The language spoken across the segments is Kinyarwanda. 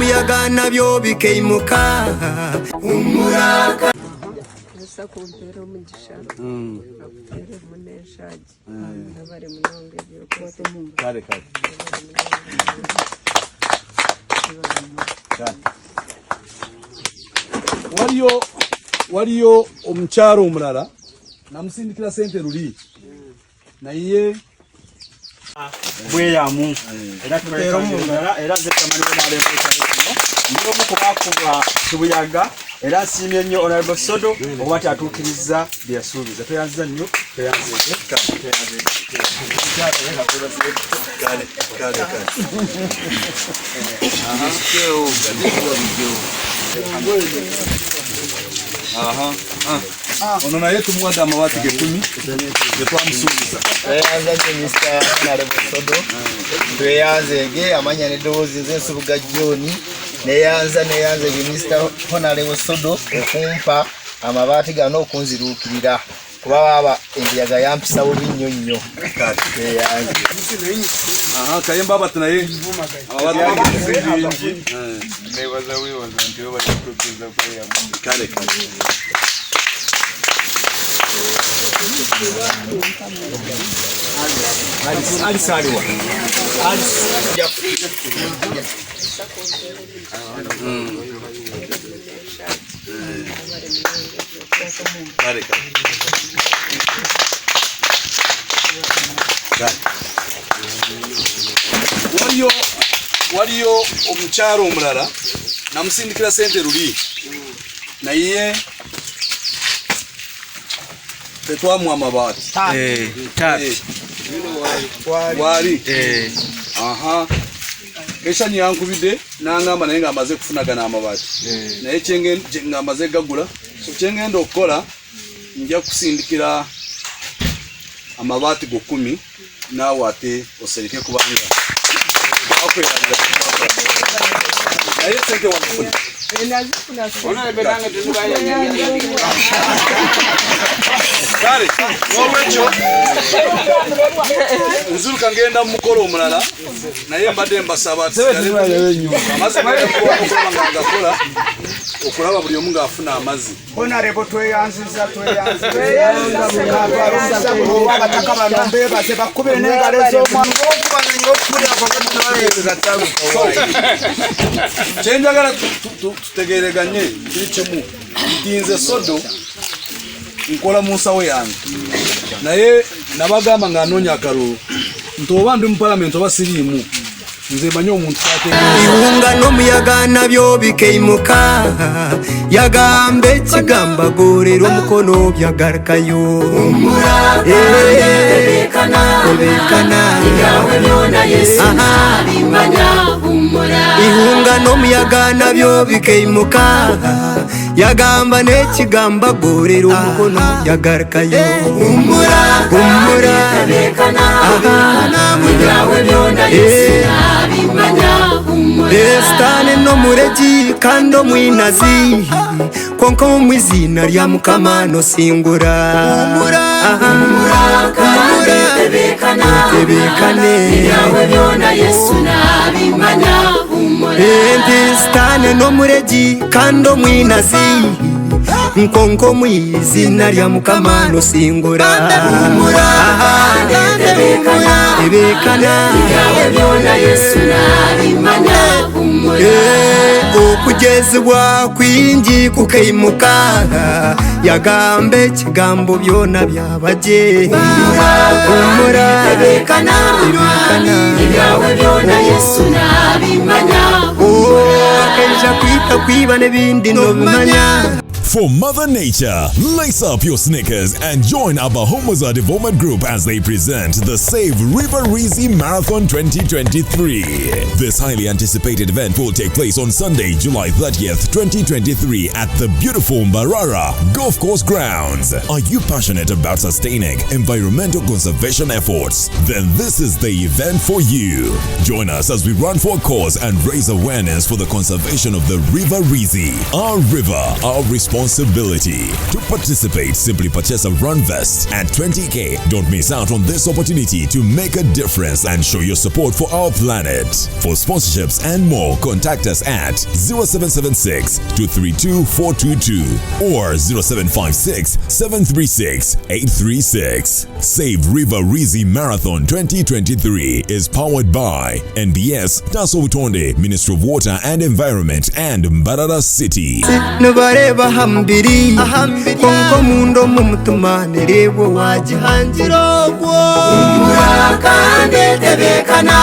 n'umuyaga nabyo bikeimuka umuraka gusa kumpera umugisha bakutere muneshaje nabari munonge byo kwate mu kare waliyo omukyalo omulala namusindikira sente luli naye bweyamu era era ndiyo mukubakuba kibuyaga era nsiimye nnyo Honorable Sodo obwati atuukiriza bye yasuubiza tweyanziza nnyo ono naye tumuwadde amabaati ge 10 ge twamusuubiza tweyanze Mr. Honorable Sodo tweyanzege amanya n'eddoboozi z'ensubuga John neyanza Mr. Honorable Sodo okumpa amabaati gano okunziruukirira kuba baba embiyaga yampisa bubi nnyo tweyanze kayemba abati naye amabaati nebaza weewaza nti oba yakutukiza kweyamu kale alisaliwa waliyo omukyalo omulala namusindikira sente luli naye tetwamuwa amabaati wali Eshani yankubidde nangamba naye ngamaze kufunagana amabaati naye ngamaze gagula so kyengenda okukola nja kusindikira amabaati go 10 naawe ate oserike kubanga naye sente wafuna kale n'olwekyo nzuluka ngenda mu mukolo omulala naye mbadde mbasaba amazigakola okulaba buli omu ng'afuna amazzi Honorable tweyanziza abataka bano mbeebaze bakubire n'engalo ez'omwana kyenjagala tutegereganye kiri kimu ntinze Sodo nkola mu nsawo yange naye nabagamba nga anoonya akalulu nti oba ndi mu palamenti oba siriimu nze manyi omuntu ihunga n'umuyaga nabyo bikeimuka yagambe kigamba gorera omukono byagarukayo ihunga n'umuyaga nabyo bikeimuka yagamba nekigamba gorera omukono byagarukayo Estane no mureji kando mwinazi konko mwizina lya mukama no singura tebekane yawe byona Yesu nabimanya Estane no mureji kando mwinazi nkonko mwizina lya mukama no singura tebekana yawe byona Yesu nabimanya okugezebwa kwingi kukeimuka yagambe kigambo byona byabaje tebekana yawe byona Yesu nabimanya akeja kwita kwiba n'ebindi no bimanya. For Mother Nature, lace up your sneakers and join our Bahomaza Development Group as they present the Save River Reezy Marathon 2023. This highly anticipated event will take place on Sunday, July 30th, 2023 at the beautiful Mbarara Golf Course Grounds. Are you passionate about sustaining environmental conservation efforts? Then this is the event for you. Join us as we run for a cause and raise awareness for the conservation of the River Reezy. Our river, our responsibility. responsibility. To participate, simply purchase a run vest at 20k. Don't miss out on this opportunity to make a difference and show your support for our planet. For sponsorships and more, contact us at 0776 232 422 or 0756 736 836. Save River Rizi Marathon 2023 is powered by NBS, Daso Utonde, Ministry of Water and Environment, and Mbarara City. Nubareba hambiri konko mundo mumutumane rebo wajihanjiro umurakande tebekana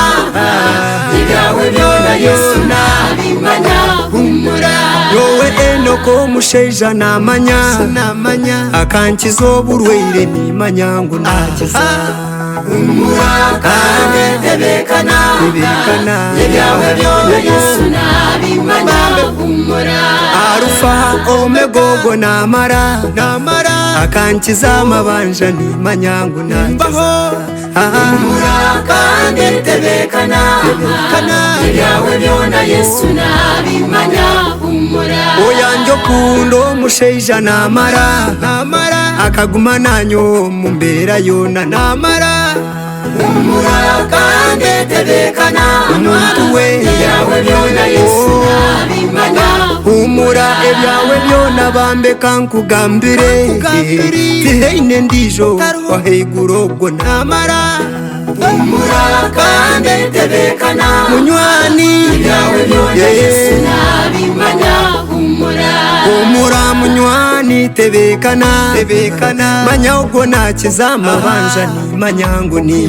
igawe byona Yesu nabimanya humura yowe enoko musheja namanya akankizo burweire nimanya ngo nakiza umurakande tebekana igawe byona Yesu nabimanya humura Arufa omegogo namara akankiza amabanja nimanya ngo nakiza umurakande tebekana igawe byona Yesu nabimanya humura oyanjo kundo musheja namara akaguma nanyo mumbera yona namara umurakande tebekana umuntu we igawe byona Yesu nabimanya humura ebyawe byona bambe kankugambire tiheine ndijo wahegurogwo namara umurakande tebekana munywani igawe byona Yesu nabimanya humura munywani tebekana manya ubwo nakiza amabanja nimanya ngo ni